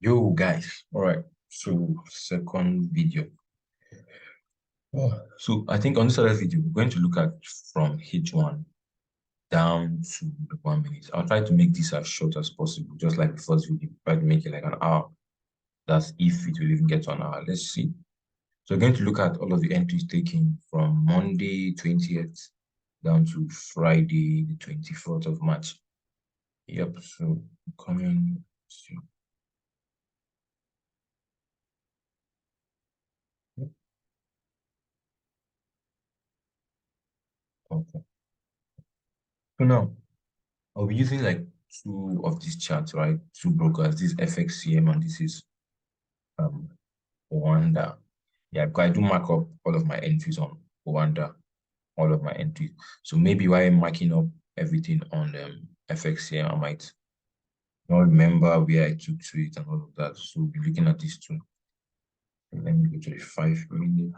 Yo guys, all right. So second video. So I think on this other video, we're going to look at from H1 down to the 1 minute. I'll try to make this as short as possible, just like the first video. Try to make it like an hour. That's if it will even get to an hour. Let's see. So we're going to look at all of the entries taken from Monday 20th down to Friday the 24th of March. Yep. So coming. See. Okay. So now, I'll be using like two of these charts, right? Two brokers. This is FXCM and this is um Wanda. Yeah, because I do mark up all of my entries on Wanda, all of my entries. So maybe while I'm marking up everything on FXCM, I might not remember where I took to it and all of that. So we'll be looking at these two. Let me go to the 5 minute.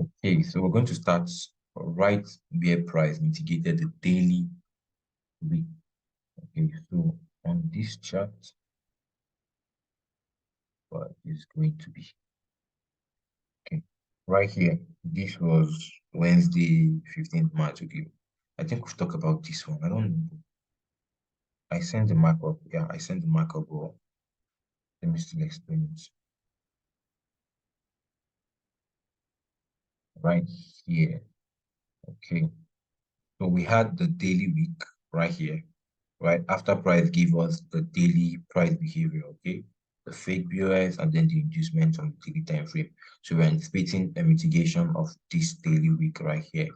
Okay, so we're going to start right where price mitigated the daily week. Okay, so on this chart, what is going to be okay right here? This was Wednesday, 15th March. Okay, I think we've talked about this one. I don't know. I sent the markup. Yeah, I sent the markup. Well, let me still explain it. Right here. Okay, so we had the daily week right here. Right after price gave us the daily price behavior. Okay, the fake BOS and then the inducement on the daily time frame. So we're anticipating a mitigation of this daily week right here.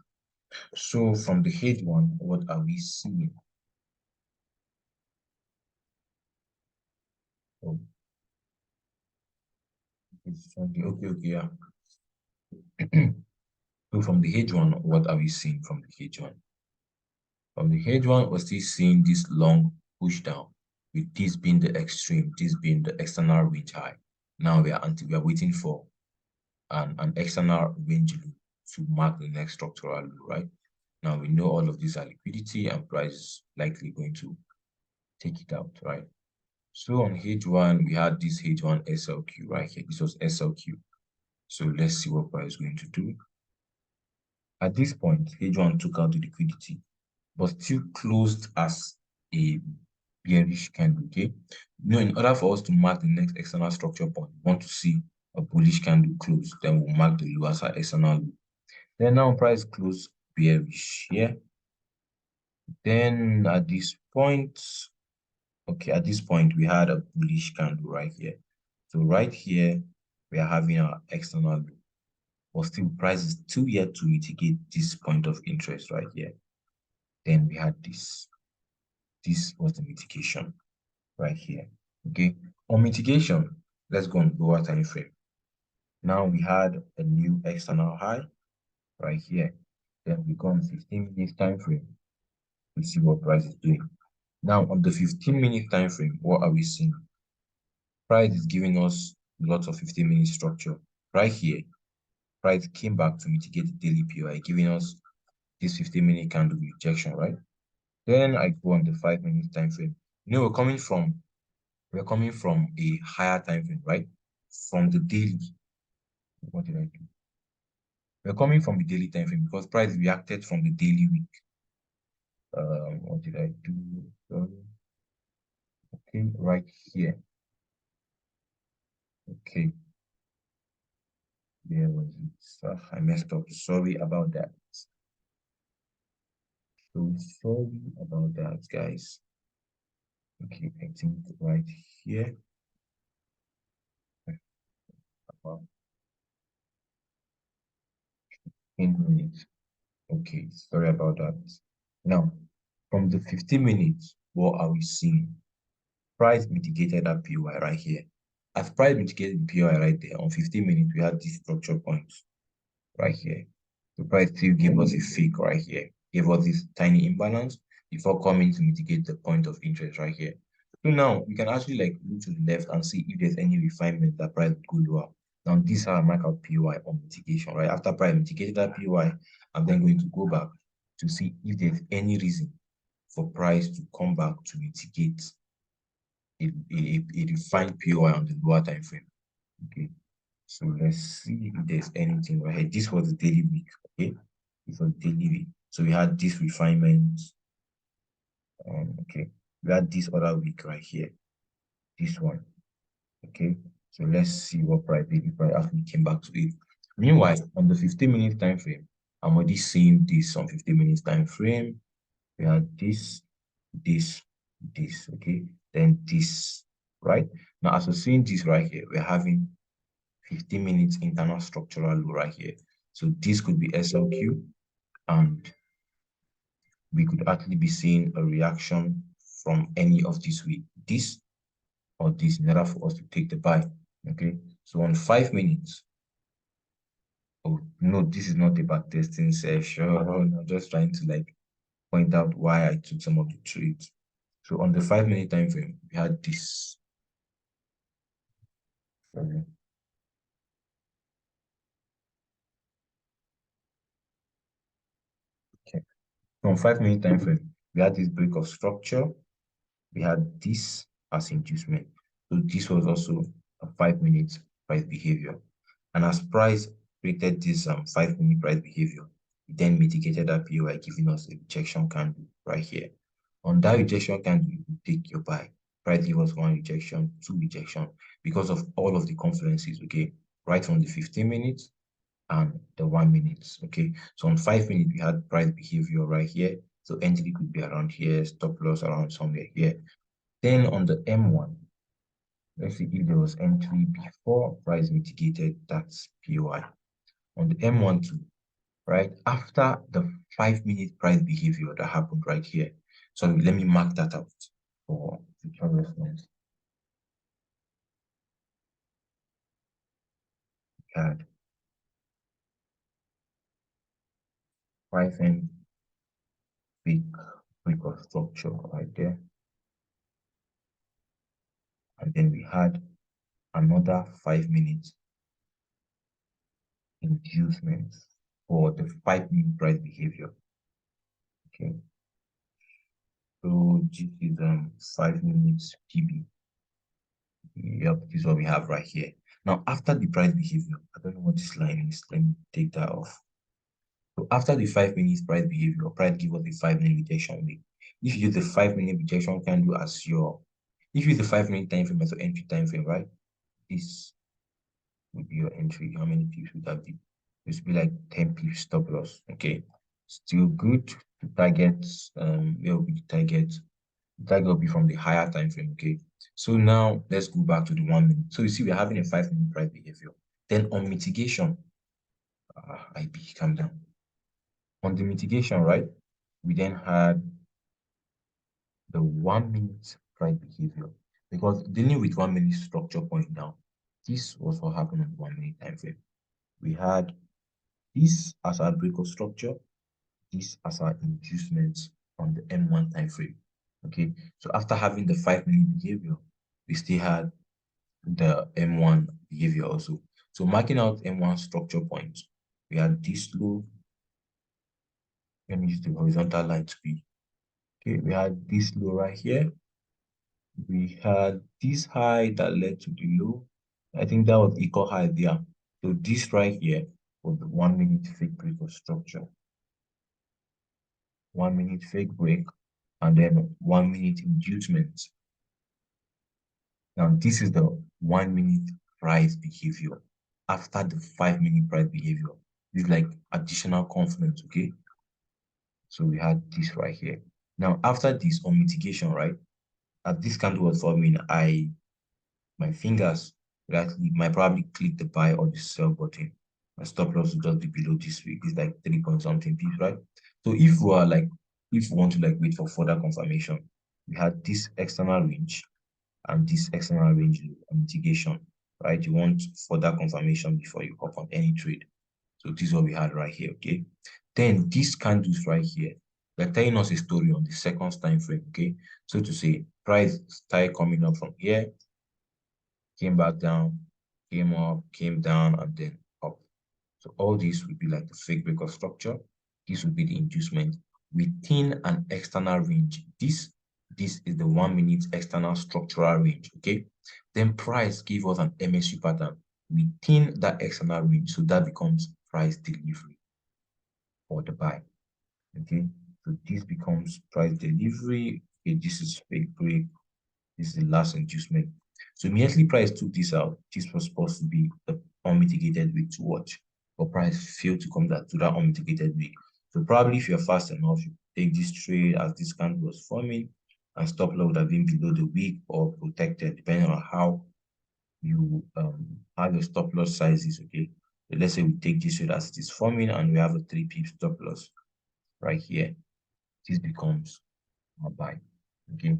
So from the H1, what are we seeing? Oh, it's Sunday. Okay, yeah. So from the H1, what are we seeing from the H1? From the H1, we're still seeing this long push down, with this being the extreme, this being the external range high. Now we are waiting for an external range low to mark the next structural low, right? Now we know all of these are liquidity and price is likely going to take it out, right? So on H1, we had this H1 SLQ right here. This was SLQ. So let's see what price is going to do. At this point, H1 took out the liquidity, but still closed as a bearish candle, okay? In order for us to mark the next external structure point, we want to see a bullish candle close. Then we'll mark the low as our external low. Then now price close bearish here. Then at this point, okay, at this point, we had a bullish candle right here. So right here, we are having our external low. But still, price is still yet to mitigate this point of interest right here. Then we had this. This was the mitigation right here. Okay. On mitigation, let's go on lower time frame. Now we had a new external high right here. Then we go on 15-minute time frame. We see what price is doing. Now on the 15-minute time frame, what are we seeing? Price is giving us lots of 15-minute structure. Right here, price came back to mitigate the daily POI, giving us this 15-minute candle rejection, right? Then I go on the 5-minute time frame. We're coming from a higher time frame, right? From the daily. What did I do? We're coming from the daily time frame because price reacted from the daily week. What did I do? Okay, right here. Okay. There was it. I messed up. Sorry about that. So sorry about that, guys. Okay, I think right here. About 10 minutes. Okay, sorry about that. Now, from the 15 minutes, what are we seeing? Price mitigated that POI right here. As price mitigated the POI right there, on 15 minutes, we had these structure points right here. The price still gave us a fake right here. Gave us this tiny imbalance before coming to mitigate the point of interest right here. So now we can actually like look to the left and see if there's any refinement that price would go lower. Now this is how I mark out POI on mitigation, right? After price mitigated that POI, I'm then going to go back to see if there's any reason for price to come back to mitigate a defined POI on the lower time frame. Okay, so let's see if there's anything right here. This was the daily week. Okay, this was daily week. So we had this refinement. Okay, we had this other week right here. This one. Okay, so let's see what price daily price actually came back to it. Meanwhile, on the 15-minute time frame, I'm already seeing this on 15 minutes time frame. We had this, this, this, okay, then this, right? Now, as we're seeing this right here, we're having 15 minutes internal structural low right here. So this could be SLQ, and we could actually be seeing a reaction from any of these with this or this in order for us to take the buy. Okay, so on 5 minutes, oh no, this is not a back testing session. I'm just trying to like point out why I took some of the trades. So on the 5-minute time frame, we had this. Okay. So on 5-minute time frame, we had this break of structure. We had this as inducement. So this was also a 5-minute price behavior. And as price created this 5-minute price behavior, it then mitigated that POI, giving us a rejection candle right here. On that rejection candle, you take your buy. Price give us 1 rejection, 2 rejection, because of all of the confluences, okay? Right from the 15 minutes and the 1 minute, okay? So on 5 minutes, we had price behavior right here. So entry could be around here, stop loss around somewhere here. Then on the M1, let's see if there was entry before price mitigated that POI. On the M1 too, right? After the 5-minute price behavior that happened right here. So let me mark that out for future reference. We had pricing big structure right there. And then we had another 5-minute inducement for the 5-minute price behavior. Okay. So this is 5 minutes PB. Yep, this is what we have right here. Now, after the price behavior, I don't know what this line is. Let me take that off. So after the 5 minutes price behavior, price give us the 5-minute rejection week. If you use the 5-minute rejection candle as your, if you use the 5-minute time frame as your entry time frame, right? This would be your entry. How many pips would that be? It would be like 10 pips stop loss. Okay, still good to target. Where will be the target? The target will be from the higher time frame. Okay, so now let's go back to the 1 minute. So you see, we're having a 5-minute price behavior. Then on mitigation, IB, calm down. On the mitigation, right? We then had the 1 minute price behavior, because dealing with 1 minute structure point down, this was what happened on the 1 minute time frame. We had this as our break of structure, this as our inducement on the M1 time frame. Okay, so after having the 5-minute behavior, we still had the M1 behavior also. So marking out M1 structure points, we had this low. Let me use the horizontal line to be. Okay, we had this low right here. We had this high that led to the low. I think that was equal high there. So this right here was the 1 minute fake break of structure. 1 minute fake break, and then 1 minute inducement. Now this is the 1 minute price behavior after the 5-minute price behavior. This is like additional confluence, okay? So we had this right here. Now after this on mitigation, right? As this candle was forming, my fingers will actually might probably click the buy or the sell button. My stop loss will just be below this week. It's like 3 point something pips, right? So if we are like, if we want to like wait for further confirmation, we had this external range and this external range mitigation, right? You want further confirmation before you hop on any trade. So this is what we had right here, okay? Then these candles right here, they're telling us a story on the second time frame, okay? So to say, price started coming up from here, came back down, came up, came down, and then up. So all this would be like the fake break of structure. This would be the inducement. within an external range. This is the 1 minute external structural range, okay? Then price give us an MSU pattern within that external range. So that becomes price delivery for the buy, okay? So this becomes price delivery. Okay, this is fake break. This is the last inducement. So immediately price took this out. This was supposed to be the unmitigated week to watch, but price failed to come to that unmitigated week. So probably if you're fast enough, you take this trade as this candle was forming, and stop loss would have been below the week or protected, depending on how you have your stop loss sizes. Okay, so let's say we take this trade as it is forming, and we have a 3 pip stop loss right here. This becomes a buy. Okay,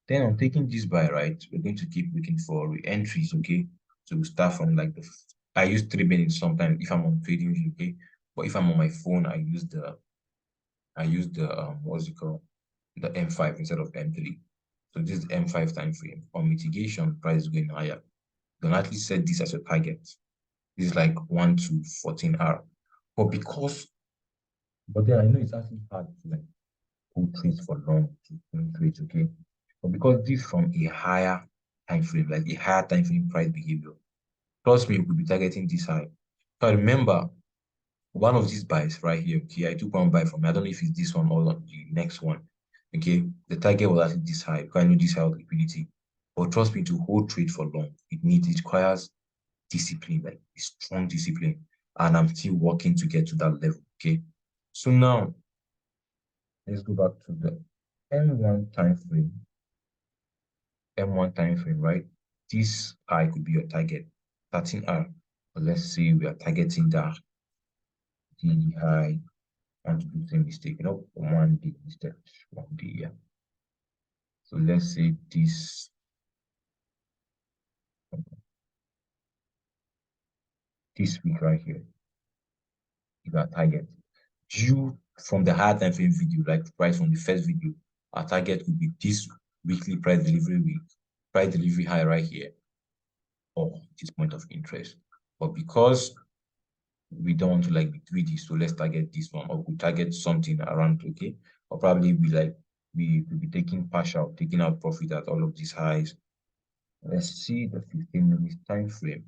then on taking this buy, right, we're going to keep looking for re-entries. Okay, so we start from like I use 3 minutes sometimes if I'm on trading, okay, but if I'm on my phone, I use the what's it called, the M5 instead of M3. So this is M5 time frame. On mitigation, price is going higher. You can actually set this as a target. This is like 1 to 14 hour. But then I know it's actually hard to like go trades for long to swing trades, okay? But because this from a higher time frame, like a higher time frame price behavior, trust me, you could be targeting this high. So I remember one of these buys right here, okay, I took one buy from, I don't know if it's this one or the next one, okay, the target was actually this high because I know this high of liquidity, but trust me, to hold trade for long, it requires discipline, like strong discipline, and I'm still working to get to that level, okay. So now let's go back to the M1 time frame. M1 time frame, right? This high could be your target, 13R, but let's say we are targeting that the high. And to do the same mistake, 1 day instead, 1 day, yeah. So let's say this week right here is our target. Due from the higher time frame video, like price from the first video, our target would be this weekly price delivery high right here, or this point of interest. But because we don't want to like be greedy, so let's target this one, or we target something around, okay, or probably we could be taking out profit at all of these highs. Let's see the 15-minute time frame.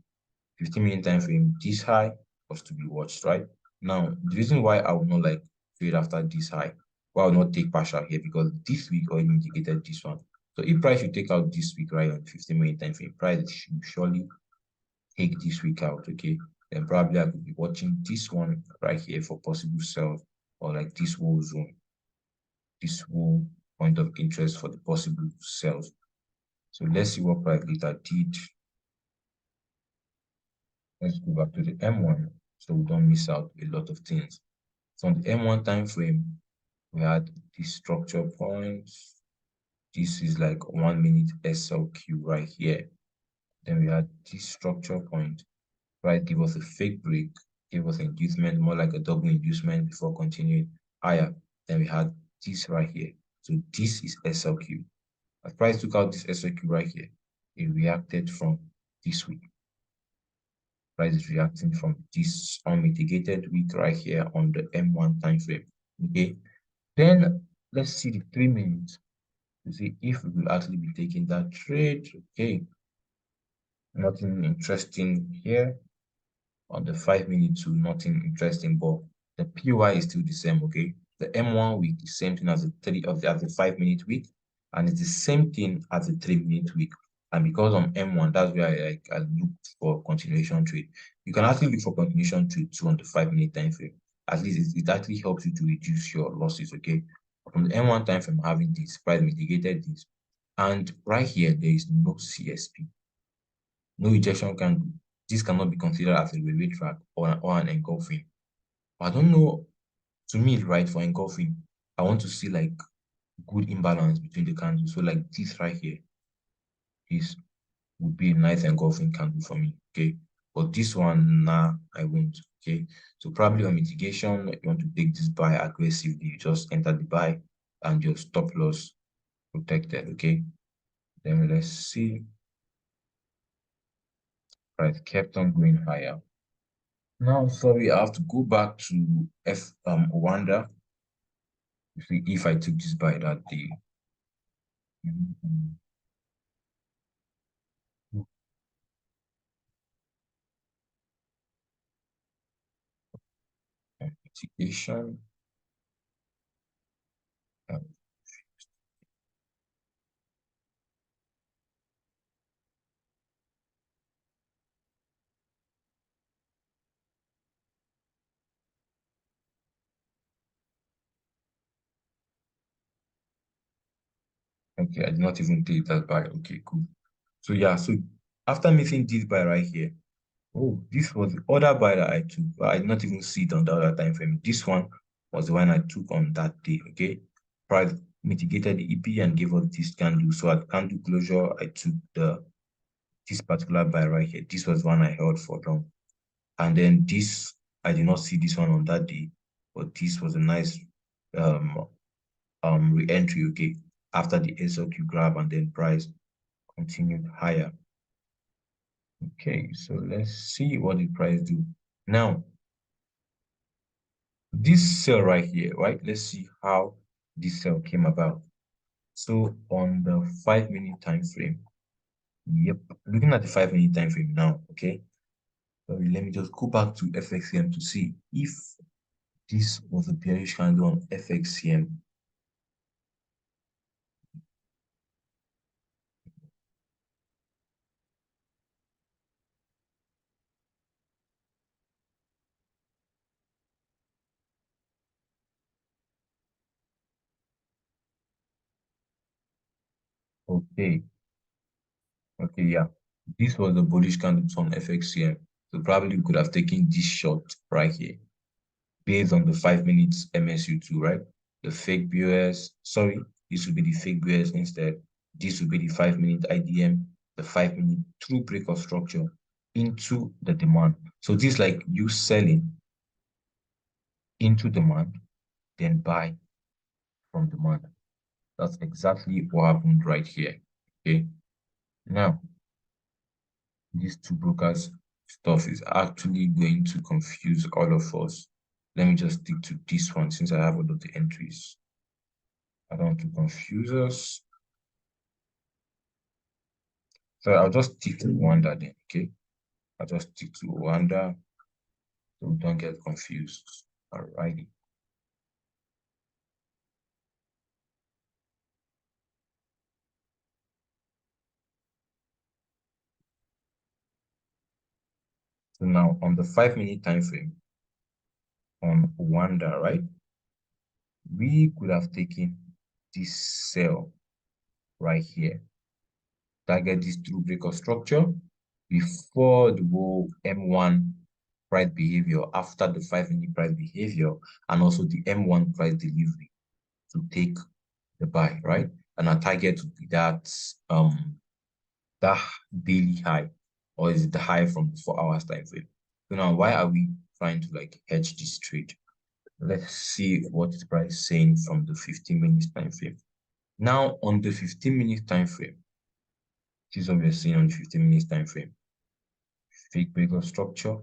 15-minute time frame, this high was to be watched, right? Now, the reason why I will not like trade after this high, why I will not take partial here, because this week already indicated this one. So if price should take out this week, right, on 15-minute time frame, price should surely take this week out, okay? Then probably I could be watching this one right here for possible sell, or like this whole zone, this whole point of interest for the possible sales. So let's see what price later did. Let's go back to the M1 so we don't miss out a lot of things. So on the M1 time frame, we had this structure point. This is like 1 minute SLQ right here. Then we had this structure point, right? Give us a fake break, give us inducement, more like a double inducement before continuing higher. Then we had this right here. So this is SLQ. As price took out this SLQ right here, it reacted from this week. Price is reacting from this unmitigated week right here on the M1 time frame. Okay, then let's see the 3 minutes to see if we will actually be taking that trade. Okay, nothing interesting here. On the 5 minutes too, nothing interesting, but the PY is still the same. Okay, the M1 week is same thing as the 5 minute week, and it's the same thing as the 3 minute week. And because on M1, that's where I looked for continuation trade. You can actually look for continuation trade too on the 5 minute time frame. At least it actually helps you to reduce your losses. Okay, from the M1 time frame, having this price mitigated this, and right here there is no CSP, no ejection candle. This cannot be considered as a railway track or an engulfing. I don't know. To me, right, for engulfing, I want to see like good imbalance between the candles. So like this right here, this would be a nice engulfing candle for me. Okay, but this one, nah, I won't. Okay, so probably on mitigation, you want to take this buy aggressively. You just enter the buy and your stop loss protected. Okay, then let's see. Price kept on going higher. Now, sorry, I have to go back to Wanda. You see, if I took this buy that day, mitigation, um, okay, I did not even take that buy. Okay, cool. So yeah, so after making this buy right here, oh, this was the other buy that I took, but I did not even see it on the other time frame. This one was the one I took on that day. Okay, price mitigated the EP and gave us this candle. So at candle closure, I took this particular buy right here. This was one I held for long. And then this, I did not see this one on that day, but this was a nice um re-entry, okay, after the SLQ grab and then price continued higher. Okay, so let's see what the price do. Now, this sell right here, right? Let's see how this sell came about. So on the 5-minute time frame, yep, looking at the 5-minute time frame now, okay. Sorry, let me just go back to FXCM to see if this was a bearish candle on FXCM. Okay, okay, yeah. This was a bullish candle on FXCM. So probably we could have taken this short right here based on the 5 minutes MSU2, right? The fake BOS, sorry, this would be the fake BOS instead. This would be the 5-minute IDM, the 5-minute true break of structure into the demand. So this is like you selling into demand, then buy from demand. That's exactly what happened right here. Okay. Now, these two brokers stuff is actually going to confuse all of us. Let me just stick to this one since I have all of the entries. I don't want to confuse us. So I'll just stick to Wanda then, okay? I'll just stick to Wanda so we don't get confused. Alrighty. So now on the 5-minute time frame on Wanda, right? We could have taken this cell right here. Target this through break of structure before the whole M1 price behavior, after the 5-minute price behavior, and also the M1 price delivery to take the buy, right? And our target would be that daily high, or is it the high from the 4 hours time frame? So now, why are we trying to like hedge this trade? Let's see what is price saying from the 15 minutes time frame. Now, on the 15 minutes time frame, this is what we're seeing on the 15 minutes time frame. Fake break of structure,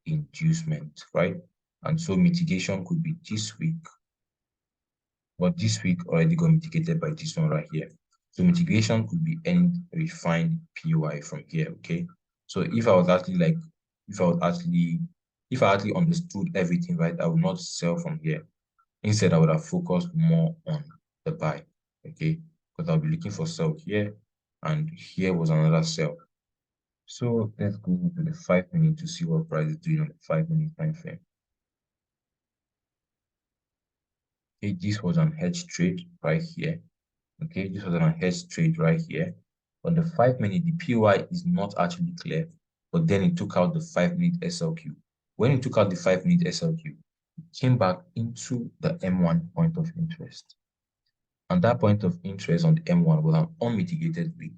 inducement, right? And so mitigation could be this week, but this week already got mitigated by this one right here. So mitigation could be any refined PY from here, okay? So if I was actually like, if I actually understood everything right, I would not sell from here. Instead, I would have focused more on the buy, okay? Because I'll be looking for sell here, and here was another sell. So let's go to the 5-minute to see what price is doing on the 5-minute time frame. Okay, this was an hedge trade right here. Okay, this was an unhedged trade right here. On the 5-minute, the PY is not actually clear, but then it took out the 5-minute SLQ. When it took out the 5-minute SLQ, it came back into the M1 point of interest. And that point of interest on the M1 was an unmitigated week.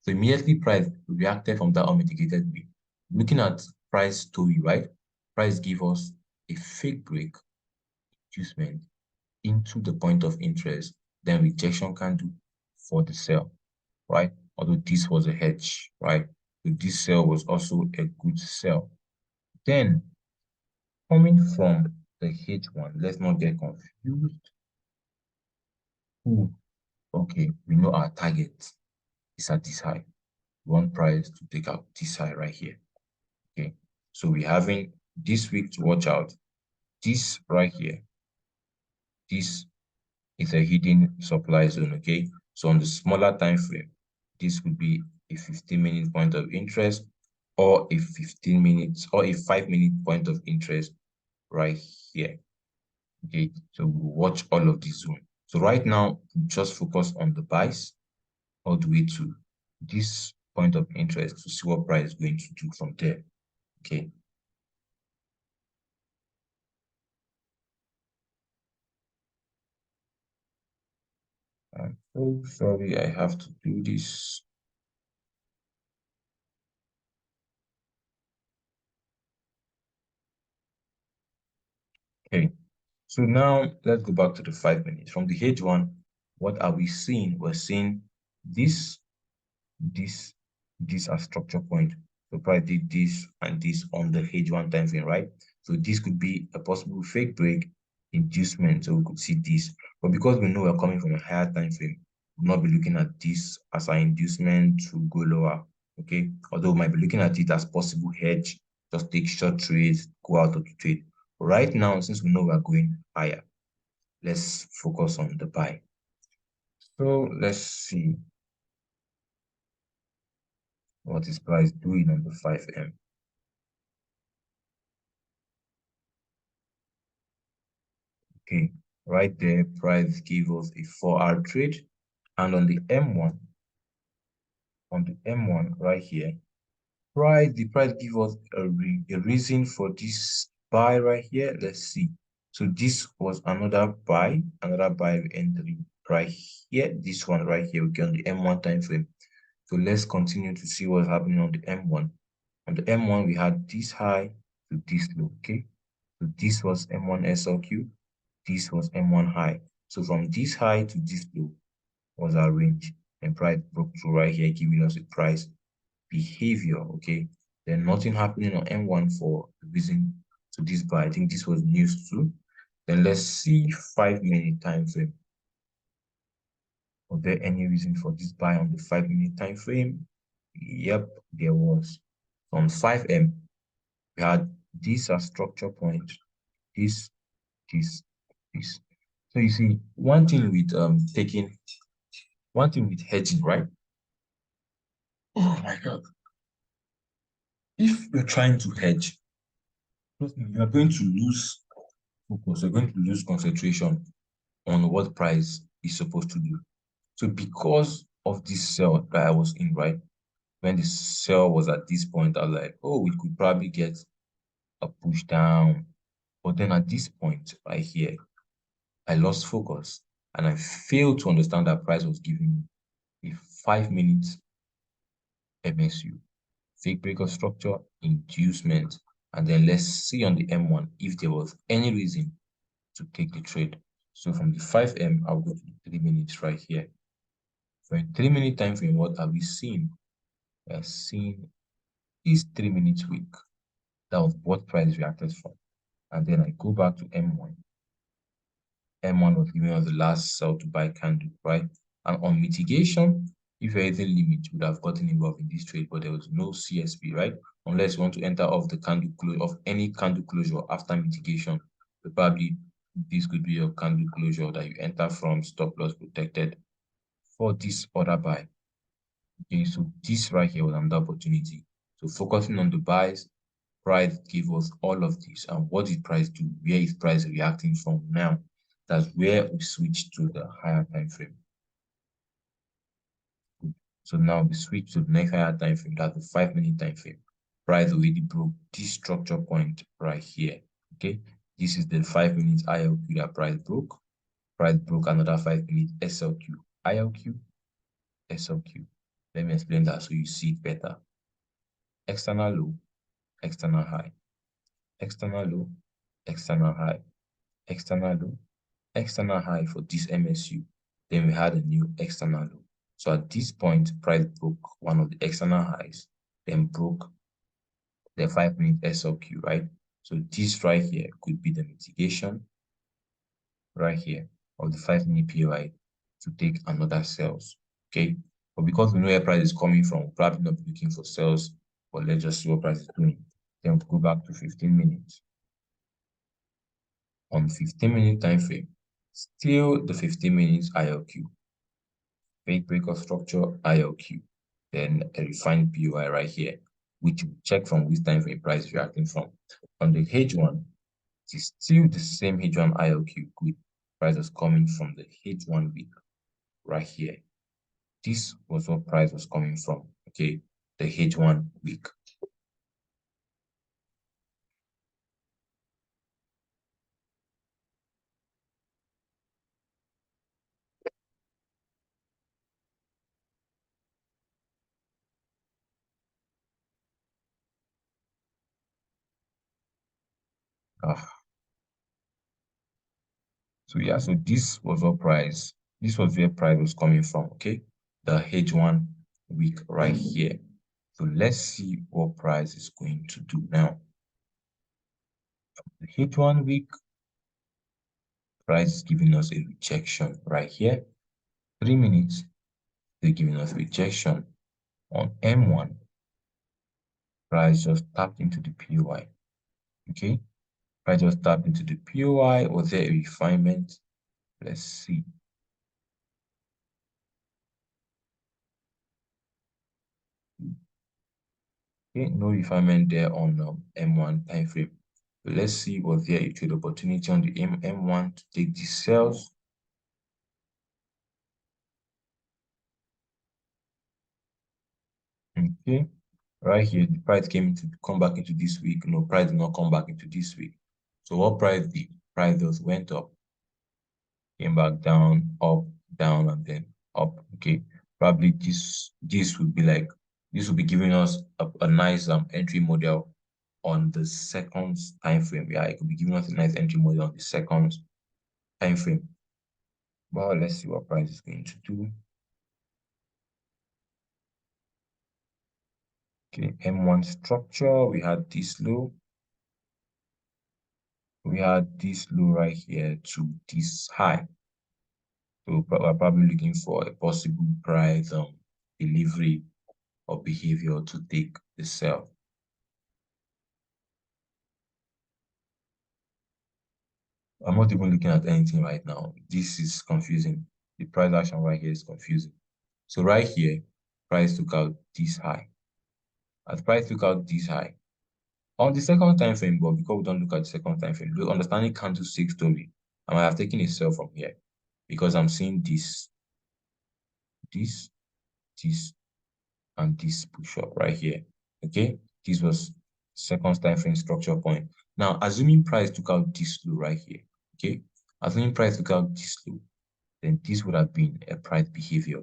So immediately price reacted from that unmitigated week. Looking at price story, right? Price gave us a fake break inducement into the point of interest, then rejection candle for the sell, right? Although this was a hedge, right? So this sell was also a good sell. Then coming from the H1, let's not get confused. Ooh, okay, we know our target is at this high. We want price to take out this high right here. Okay, so we're having this week to watch out. This right here, this is a hidden supply zone. Okay, so on the smaller time frame, this would be a 15-minute point of interest, or a 15 minutes or a 5-minute point of interest right here. Okay, so we'll watch all of this zone. So right now, just focus on the buys all the way to this point of interest to see what price is going to do from there. Okay. I'm so sorry I have to do this. Okay. So now let's go back to the 5 minutes. From the H1, what are we seeing? We're seeing this, this, this as structure point. So probably this and this on the H1 time frame, right? So this could be a possible fake break inducement. So we could see this. But because we know we're coming from a higher time frame, we'll not be looking at this as an inducement to go lower. Okay. Although we might be looking at it as possible hedge, just take short trades, go out of the trade. But right now, since we know we're going higher, let's focus on the buy. So let's see what is price doing on the 5M. Okay, right there, price gave us a 4-hour trade. And on the M1 right here, the price give us a reason for this buy right here. Let's see. So this was another buy entry right here. This one right here, okay, on the M1 time frame. So let's continue to see what's happening on the M1. On the M1, we had this high to this low, okay? So this was M1 SLQ, this was M1 high. So from this high to this low was our range. And price broke through right here, giving us a price behavior, okay? Then nothing happening on M1 for the reason to this buy. I think this was news too. Then let's see 5-minute time frame. Was there any reason for this buy on the 5-minute time frame? Yep, there was. On 5M, we had this as structure point, this, this, this. So you see, one thing with hedging, right? Oh my God. If you're trying to hedge, trust me, you are going to lose focus, you're going to lose concentration on what price is supposed to do. So because of this sell that I was in, right? When the sell was at this point, I was like, oh, we could probably get a push down. But then at this point right here, I lost focus and I failed to understand that price was giving me a 5-minute MSU, fake break of structure, inducement, and then let's see on the M1 if there was any reason to take the trade. So from the 5M, I'll go to the 3 minutes right here. For a 3-minute time frame, what have we seen? We are seeing this 3 minutes wick. That was what price reacted from. And then I go back to M1. M1 was giving us the last sell to buy candle, right? And on mitigation, if you're hitting limit, you would have gotten involved in this trade, but there was no CSP, right? Unless you want to enter off the candle close of any candle closure after mitigation. So probably this could be your candle closure that you enter from stop loss protected for this other buy. Okay, so this right here was another opportunity. So focusing on the buys, price gave us all of this. And what did price do? Where is price reacting from now? That's where we switch to the higher time frame. So now we switch to the next higher time frame, that's the 5-minute time frame. Price already broke this structure point right here. Okay, this is the 5-minute ILQ that price broke. Price broke another 5-minute SLQ. ILQ, SLQ. Let me explain that so you see it better. External low, external high, external low, external high, external low, external high for this MSU. Then we had a new external low. So at this point, price broke one of the external highs, then broke the 5-minute SLQ, right? So this right here could be the mitigation right here of the 5-minute POI to take another sales. Okay, but because we know where price is coming from, we'll probably not be looking for sales, but let's just see what price is doing. Then we'll go back to 15 minutes. On 15-minute time frame, still the 15 minutes ILQ, fake break of structure ILQ, then a refined POI right here, which we check from which time frame price is reacting from. On the H1, it is still the same H1 ILQ, with prices coming from the H1 week right here. This was what price was coming from, okay, the H1 week. Ah, so yeah, so this was what price, this was where price was coming from, okay, the H1 week right here. So let's see what price is going to do now. The H1 week price is giving us a rejection right here. 3 minutes, they're giving us rejection on M1. Price just tapped into the POI. Okay, price just tapped into the POI. Was there a refinement? Let's see. Okay, no refinement there on M1 time frame. So let's see, was there a trade opportunity on the M1 to take these sales? Okay, right here, the price came to come back into this week. No, price did not come back into this week. So what price did? Price just went up, came back down, up, down, and then up. Okay, probably this would be like, this will be giving us a nice entry model on the second time frame. Yeah, it could be giving us a nice entry model on the second time frame. Well, let's see what price is going to do. Okay, M1 structure, we had this low. We had this low right here to this high. So we're probably looking for a possible price delivery or behavior to take the sell. I'm not even looking at anything right now. This is confusing. The price action right here is confusing. So right here, price took out this high. As price took out this high, on the second time frame, but because we don't look at the second time frame, understanding candlestick story, I might have taken a sell from here because I'm seeing this, this, this, and this push up right here. Okay, this was second time frame structure point. Now, assuming price took out this low right here, okay, assuming price took out this low, then this would have been a price behavior.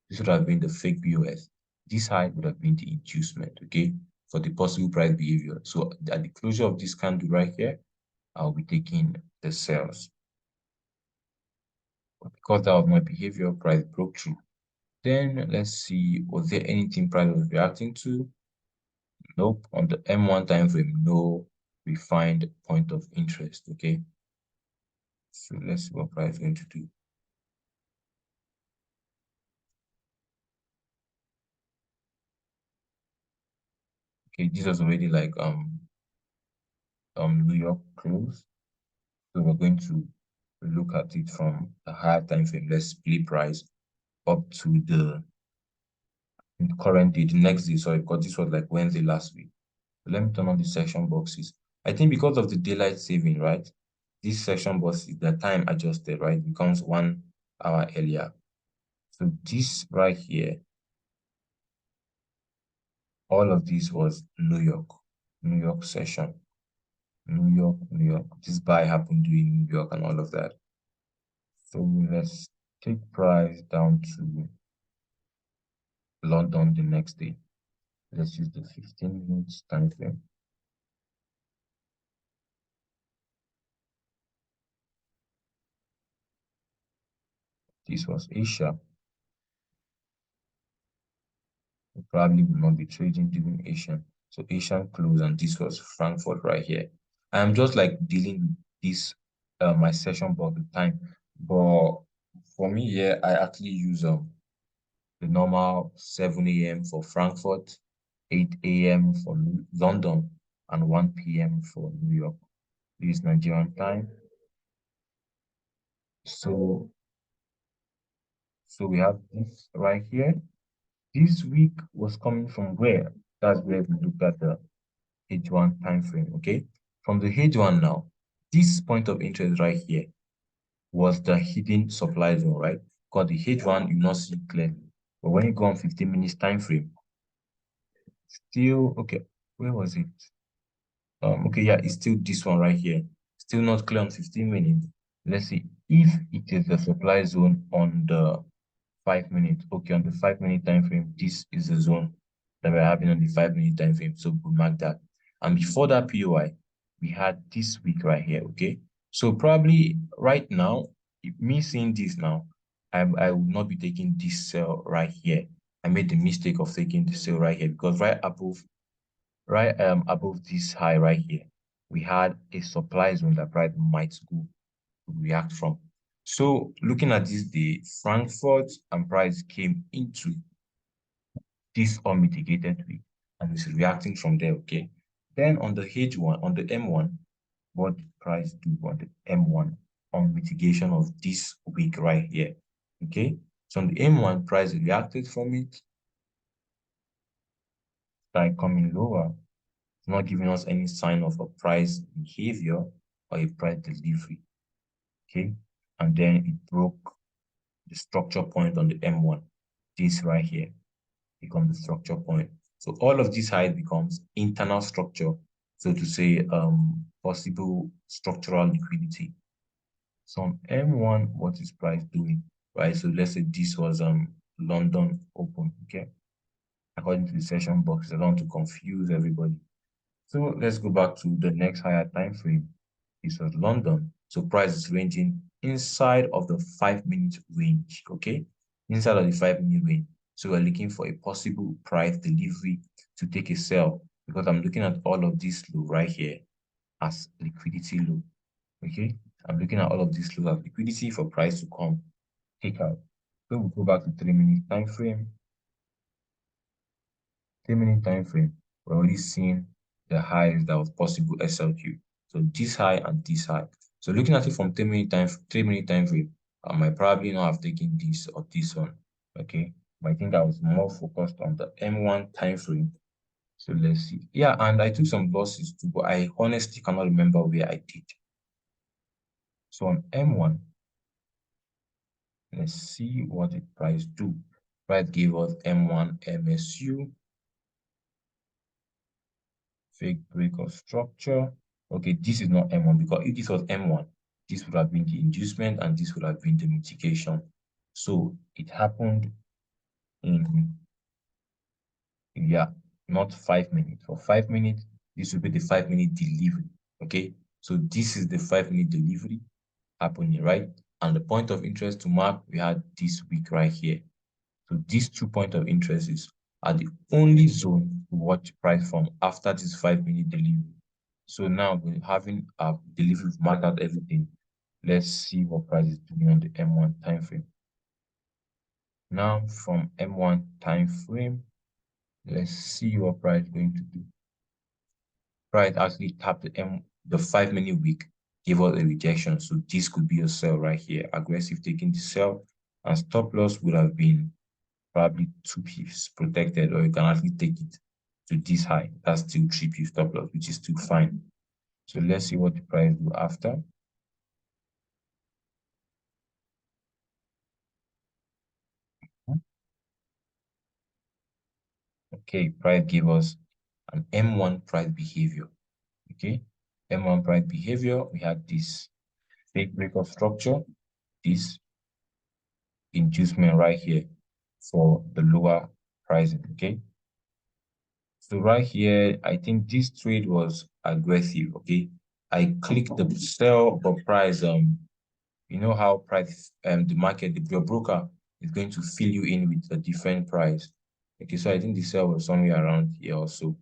This would have been the fake BOS. This high would have been the inducement, okay, for the possible price behavior. So at the closure of this candle right here, I'll be taking the sales. But because that was my behavior, price broke through. Then let's see, was there anything price was reacting to? Nope. On the M1 time frame, no refined point of interest. Okay. So let's see what price is going to do. Okay, this was already like New York close. So we're going to look at it from a higher time frame. Let's split price up to the current day, the next day. Sorry, because this was like Wednesday last week. So let me turn on the section boxes. I think because of the daylight saving, right? This section box is the time adjusted, right? It becomes 1 hour earlier. So this right here, all of this was New York session. New York, New York. This buy happened during New York and all of that. So let's take price down to London the next day. Let's use the 15 minutes time frame. This was Asia. We probably will not be trading during Asian. So Asian close, and this was Frankfurt right here. I'm just like dealing with this my session about the time, but For me, yeah, I actually use the normal 7 a.m. for Frankfurt, 8 a.m. for London, and 1 p.m. for New York. This is Nigerian time. So, so we have this right here. This week was coming from where? That's where we looked at the H1 time frame, okay? From the H1 now, this point of interest right here was the hidden supply zone, right? Because the H1 you not see clearly. But when you go on 15 minutes time frame, still okay, where was it? Okay, yeah, it's still this one right here. Still not clear on 15 minutes. Let's see if it is the supply zone on the 5 minutes. Okay, on the 5 minute time frame, this is the zone that we're having on the 5 minute time frame. So we mark that. And before that POI, we had this week right here. Okay. So probably right now, me seeing this now, I would not be taking this sell right here. I made the mistake of taking the sell right here because right above this high right here, we had a supply zone that price might go react from. So looking at this day, Frankfurt and price came into this unmitigated week and is reacting from there, okay? Then on the H1, on the M1, what did price do on the M1 on mitigation of this week right here, okay? So on the M1, price reacted from it, started coming lower, not giving us any sign of a price behavior or a price delivery, okay? And then it broke the structure point on the M1, this right here becomes the structure point. So all of this height becomes internal structure, so to say, possible structural liquidity. So on M1, what is price doing, right? So let's say this was London open, okay? According to the session box, I don't want to confuse everybody. So let's go back to the next higher time frame. This was London. So price is ranging inside of the 5 minute range, okay? Inside of the 5 minute range. So we're looking for a possible price delivery to take a sell because I'm looking at all of this low right here as liquidity low, okay? I'm looking at all of this low as liquidity for price to come take out. So we'll go back to 3 minute time frame. 3 minute time frame, we're already seeing the highs that was possible SLQ. So this high and this high. So looking at it from 3 minute time frame, I might probably not have taken this or this one. Okay. But I think I was more focused on the M1 time frame. So let's see. Yeah, and I took some losses too, but I honestly cannot remember where I did. So on M1, let's see what the price do. Price gave us M1 MSU. Fake break of structure. Okay, this is not M1 because if this was M1, this would have been the inducement and this would have been the mitigation. So it happened in, yeah, not 5 minutes. For 5 minutes, this would be the 5 minute delivery. Okay, so this is the 5 minute delivery happening, right? And the point of interest to mark, we had this week right here. So these 2 points of interest are the only zone to watch price from after this 5 minute delivery. So now we're having a delivery marked out everything. Let's see what price is doing on the M1 time frame. Now from M1 time frame, let's see what price is going to do. Price actually tapped the 5 minute wick, gave us a rejection. So this could be a sell right here. Aggressive taking the sell, and stop loss would have been probably 2 pips protected, or you can actually take it to this high. That's still 3 pips stop loss, which is still fine. So let's see what the price do after. Okay, price gave us an M1 price behavior. Okay, M1 price behavior, we had this fake break of structure, this inducement right here for the lower pricing. Okay, so right here, I think this trade was aggressive. Okay, I clicked the sell for price. You know how price the market, your broker is going to fill you in with a different price. Okay, so I think the sell was somewhere around here also.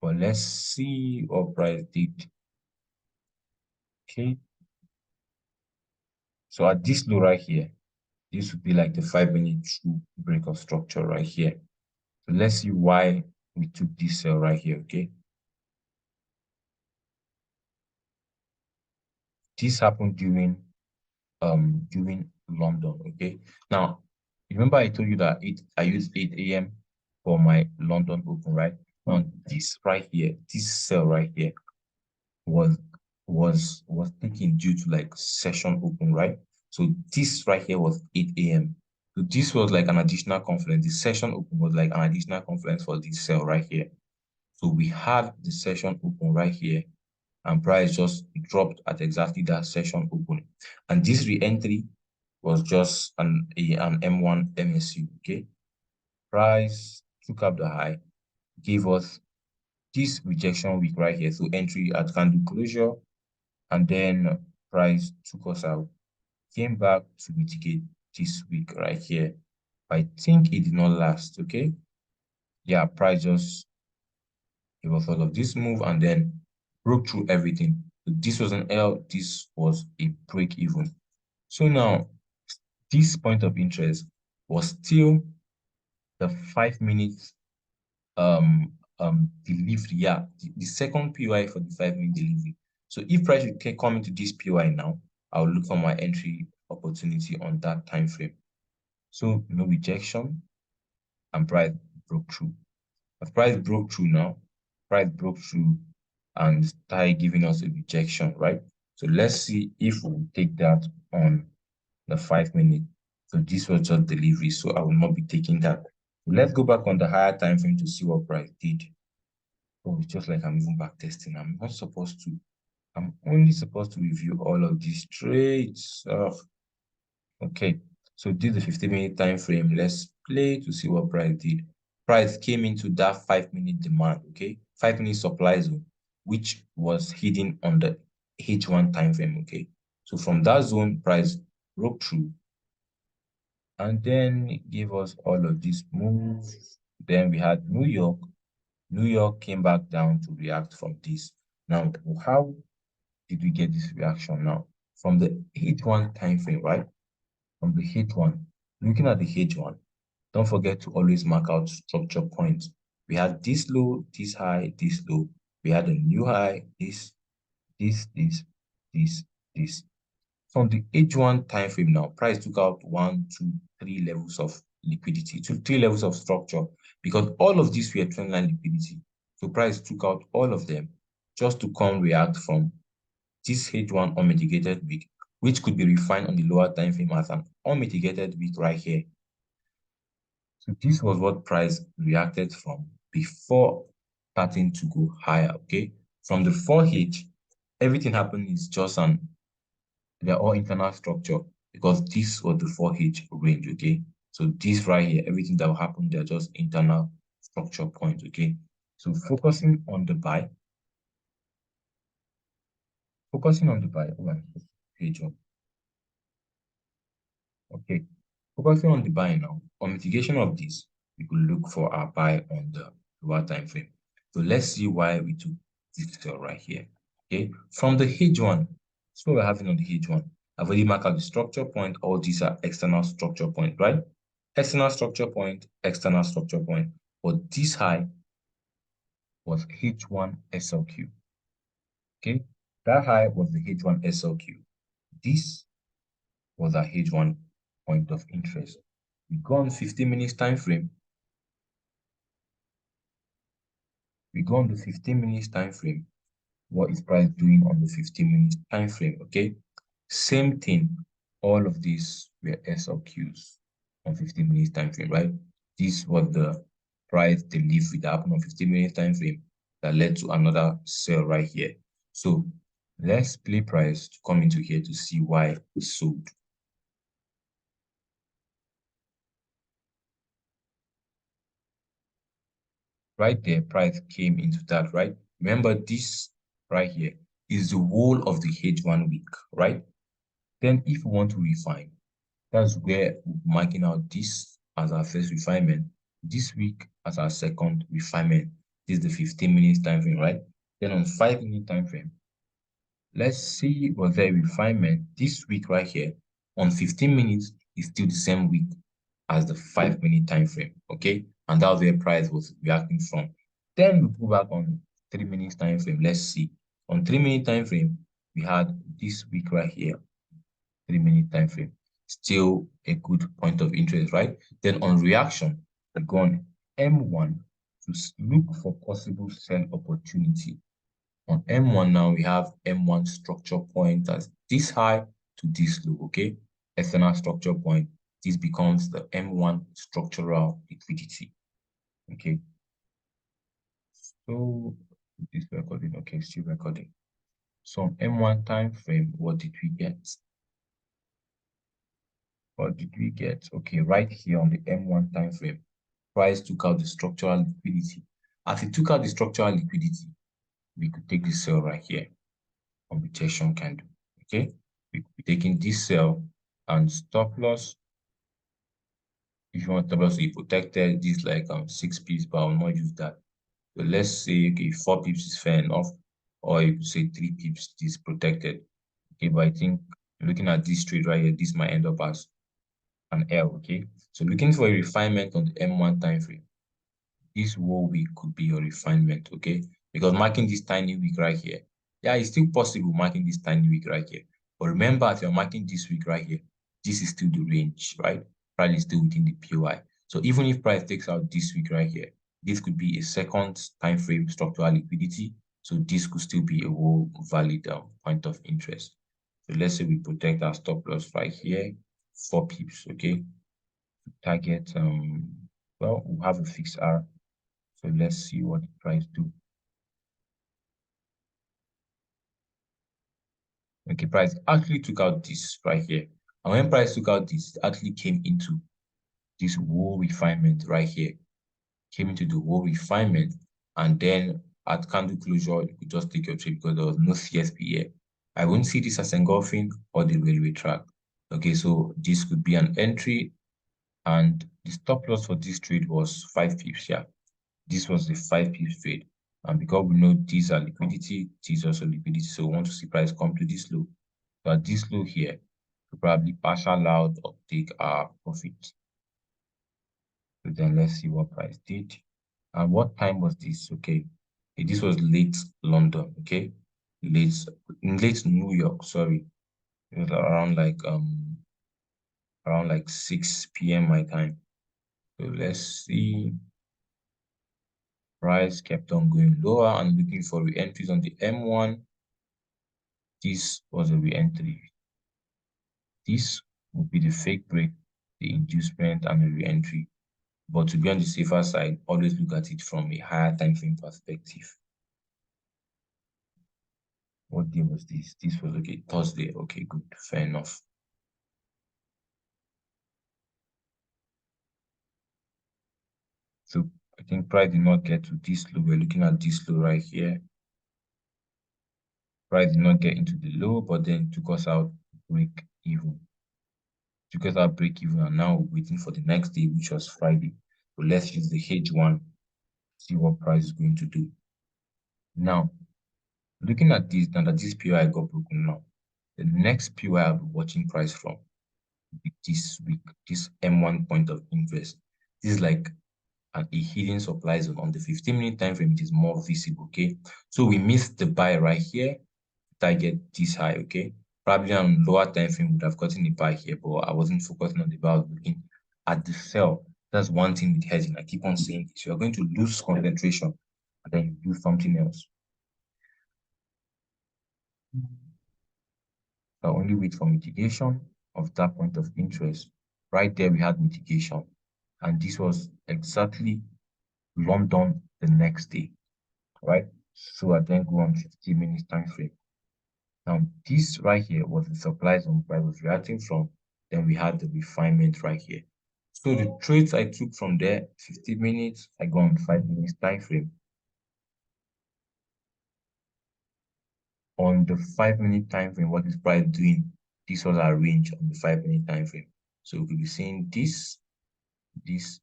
But let's see what price did. Okay, So at this low right here, this would be like the 5-minute true break of structure right here. So let's see why we took this sell right here, okay? This happened during London, okay? Now, remember I told you that I used 8 a.m. for my London open, right? Now, this right here, this sell right here was was taken due to like session open, right? So this right here was 8 a.m. So this was like an additional confluence. The session open was like an additional confluence for this sell right here. So we had the session open right here, and price just dropped at exactly that session open. And this re-entry was just an M1 MSU, okay? Price took up the high, gave us this rejection week right here. So entry at candle closure, and then price took us out, came back to mitigate this week right here. I think it did not last, okay? Yeah, price just gave us all of this move and then broke through everything. So this was an L, this was a break even. So now, this point of interest was still the 5 minute delivery. Yeah, the second PY for the 5-minute delivery. So if price should come into this PY now, I'll look for my entry opportunity on that time frame. So no rejection and price broke through. As price broke through now, price broke through and started giving us a rejection, right? So let's see if we take that on the 5-minute. So this was just delivery, so I will not be taking that. Let's go back on the higher time frame to see what price did. Oh, it's just like I'm even back testing. I'm not supposed to. I'm only supposed to review all of these trades. Okay, so this is the 15-minute time frame. Let's play to see what price did. Price came into that 5-minute demand, okay? 5-minute supply zone, which was hidden on the H1 time frame, okay? So from that zone, price broke through and then it gave us all of these moves. Then we had New York. New York came back down to react from this. Now, how did we get this reaction now? From the H1 time frame, right? From the H1, looking at the H1, don't forget to always mark out structure points. We had this low, this high, this low. We had a new high, this, this. From the H1 time frame now, price took out 1, 2, 3 levels of liquidity, 3 levels of structure, because all of these were trendline liquidity. So price took out all of them just to come react from this H1 unmitigated week, which could be refined on the lower time frame as an unmitigated week right here. So this was what price reacted from before starting to go higher, okay? From the 4H, everything happened is just they're all internal structure because this was the 4H range, okay? So this right here, everything that will happen, they're just internal structure points, okay? So focusing on the buy, oh, page one. Okay, focusing on the buy now. On mitigation of this, we could look for our buy on the lower time frame. So let's see why we took this sell right here. Okay, from the H1, so we're having on the H1. I've already marked out the structure point. All these are external structure point, right? External structure point, external structure point. But this high was H1 SLQ. Okay, that high was the H1 SLQ. This was our H1 point of interest. We go on 15 minutes time frame. We go on the 15 minutes time frame. What is price doing on the 15 minutes time frame? Okay, same thing. All of these were SLQs on 15 minutes time frame, right? This was the price delivery that happened on 15 minutes time frame that led to another sell right here. So let's play price to come into here to see why it sold. Right there, price came into that, right? Remember this right here is the whole of the H1 week, right? Then if we want to refine, that's where we're marking out this as our first refinement, this week as our second refinement. This is the 15 minutes time frame, right? Then on 5-minute time frame, let's see was there a refinement this week right here. On 15 minutes, it's still the same week as the 5-minute time frame, okay? And that's where price was reacting from. Then we go back on 3 minutes time frame. Let's see. On 3-minute time frame, we had this week right here, 3-minute time frame. Still a good point of interest, right? Then on reaction, we go on M1 to look for possible sell opportunity. On M1 now, we have M1 structure point as this high to this low, okay? External structure point. This becomes the M1 structural liquidity, okay? So, this recording, okay, still recording. So on M1 time frame, what did we get? What did we get? Okay, right here on the M1 time frame, price took out the structural liquidity. As it took out the structural liquidity, we could take the sell right here on rejection candle, okay? We could be taking this sell and stop loss. If you want stop loss to be protected, this like 6 pips, but I will not use that. So let's say, okay, 4 pips is fair enough, or you could say 3 pips is protected. Okay, but I think looking at this trade right here, this might end up as an L, okay? So looking for a refinement on the M1 time frame. This whole week could be your refinement, okay? Because marking this tiny week right here, yeah, it's still possible marking this tiny week right here. But remember, if you're marking this week right here, this is still the range, right? Price is still within the POI. So even if price takes out this week right here, this could be a second time frame structural liquidity. So this could still be a whole valid point of interest. So let's say we protect our stop loss right here, 4 pips, okay? Target, well, we'll have a fixed R. So let's see what the price do. Okay, price actually took out this right here. And when price took out this, it actually came into this whole refinement right here. Came into the whole refinement. And then at candle closure, you could just take your trade because there was no CSP here. I wouldn't see this as engulfing or the railway track. Okay, so this could be an entry. And the stop loss for this trade was 5 pips. Yeah, this was the 5 pips trade. And because we know these are liquidity, these also liquidity. So we want to see price come to this low. So at this low here, we probably partial out or take our profit. So then let's see what price did. And what time was this? Okay. This was late London, okay? Late New York, sorry. It was around like 6 p.m. my time. So let's see. Price kept on going lower and looking for re-entries on the M1. This was a re-entry. This would be the fake break, the inducement, and the re-entry. But to be on the safer side, always look at it from a higher time frame perspective. What day was this? This was okay, Thursday. Okay, good, fair enough. So I think price did not get to this low. We're looking at this low right here. Price did not get into the low, but then took us out break even. Took us out break even, and now we're waiting for the next day, which was Friday. So let's use the H1, see what price is going to do. Now, looking at this, now that this POI got broken now, the next POI I'll be watching price from this week, this M1 point of interest. This is like a hidden supply zone. On the 15-minute time frame, it is more visible, okay? So we missed the buy right here, target this high, okay? Probably on lower time frame would have gotten a buy here, but I wasn't focusing on the buy, I was looking at the sell. That's one thing with hedging. I keep on saying this. You're going to lose concentration and then you do something else. So only wait for mitigation of that point of interest. Right there, we had mitigation. And this was exactly London the next day, right? So I then go on 15 minutes time frame. Now, this right here was the supply zone price was reacting from. Then we had the refinement right here. So the trades I took from there, 50 minutes, I go on 5 minutes time frame. On the 5-minute time frame, what is price doing? This was our range on the 5-minute time frame. So we could be seeing this, this,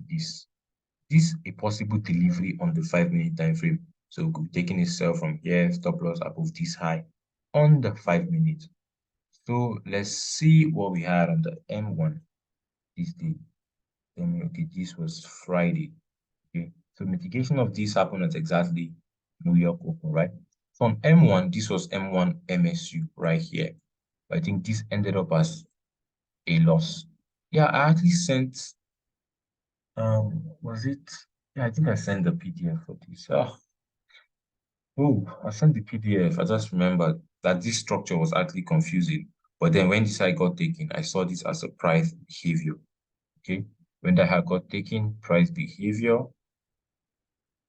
this, a possible delivery on the 5-minute time frame. So we could be taking a sell from here, stop loss above this high on the 5 minutes. So let's see what we had on the M1 this day. Okay, this was Friday. Okay, so mitigation of this happened at exactly New York Open, right? So on M1, this was M1 MSU right here. I think this ended up as a loss. Yeah, I actually sent was it? Yeah, I think I sent the PDF for this. I sent the PDF. I just remembered that this structure was actually confusing. But then when this I got taken, I saw this as a price behavior. Okay. When the high got taken, price behavior,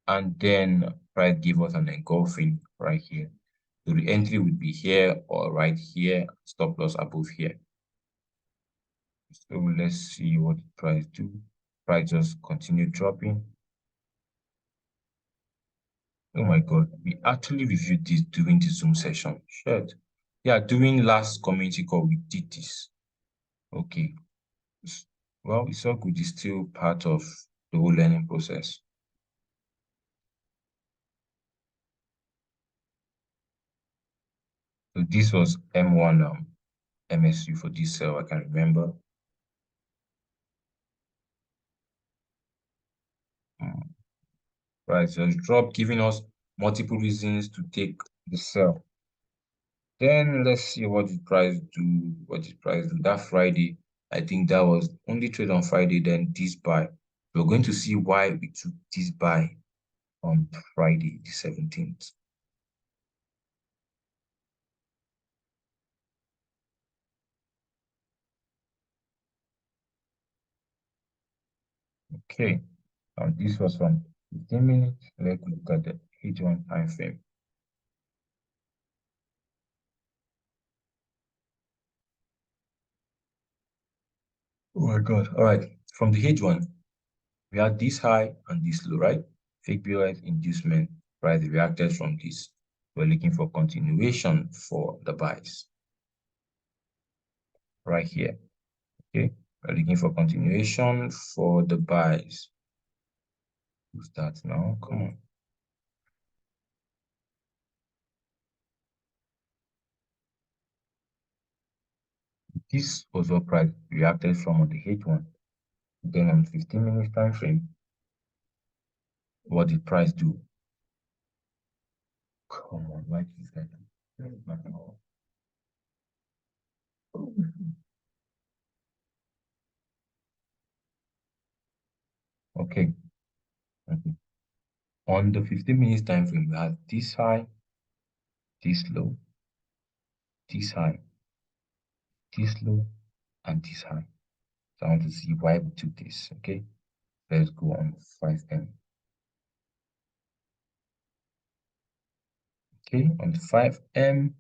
and then price gave us an engulfing right here. So the entry would be here or right here, stop loss above here. So let's see what the price do. Price just continue dropping. Oh my God, we actually reviewed this during the Zoom session. Shit. Yeah, during last community call, we did this. Okay. Well, it's all good. It's still part of the whole learning process. So this was M1 MSU for this cell, I can remember. Right, so it's dropped, giving us multiple reasons to take the sell. Then let's see what the price do. What the price do that Friday. I think that was only trade on Friday, then this buy. We're going to see why we took this buy on Friday, the 17th. Okay, and this was from 15 minutes. Let's look at the H1 time frame. Oh my God. All right, from the H1, we had this high and this low, right? Fake BOS inducement, price reacted from this. We're looking for continuation for the buys right here. Okay, we're looking for continuation for the buys. Who's that now? Come on. This was what price reacted from on the H1. Then on 15 minutes time frame, what did price do? Come on, why did this guy do? Okay. Okay. On the 15 minutes time frame, we had this high, this low, this high, this low, and this high. So I want to see why we took this. Okay. Let's go on 5M. Okay, on the 5M,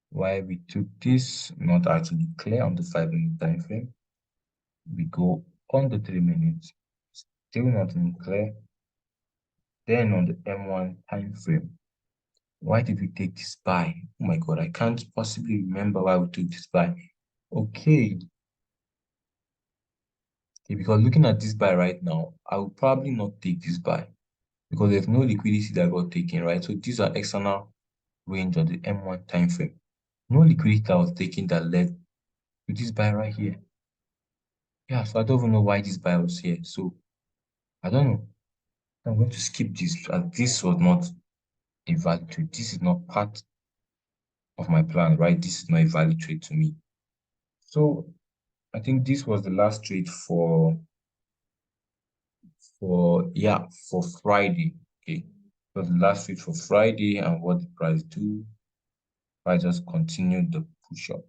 why we took this, not actually clear on the 5 minute time frame. We go on the 3 minutes, still not clear. Then on the M1 time frame, why did we take this buy? Oh my God, I can't possibly remember why we took this buy. Okay, because looking at this buy right now, I will probably not take this buy because there's no liquidity that got taken, right? So these are external range on the M1 time frame. No liquidity that was taken that led to this buy right here. Yeah, so I don't even know why this buy was here. So I don't know. I'm going to skip this. This was not a valid trade. This is not part of my plan, right? This is not a valid trade to me. So I think this was the last trade for Friday. Okay. So the last trade for Friday, and what the price do? Price just continued the push up,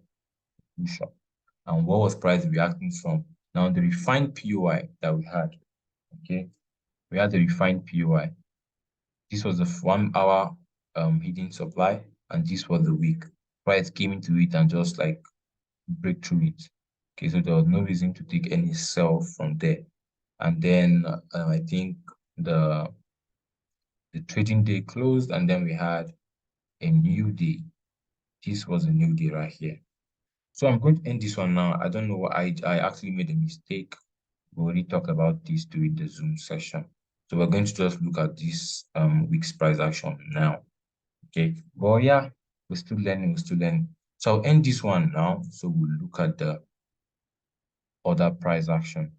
push up. And what was price reacting from? Now the refined POI that we had. Okay. We had the refined POI. This was the 1 hour hidden supply, and this was the week. Price came into it and just like break through it. Okay, so there was no reason to take any sell from there. And then I think the trading day closed, and then we had a new day. This was a new day right here. So I'm going to end this one now. I don't know. I actually made a mistake. We already talked about this during the Zoom session. So we're going to just look at this week's price action now. Okay. But yeah, we're still learning. So I'll end this one now. So we'll look at the other price action.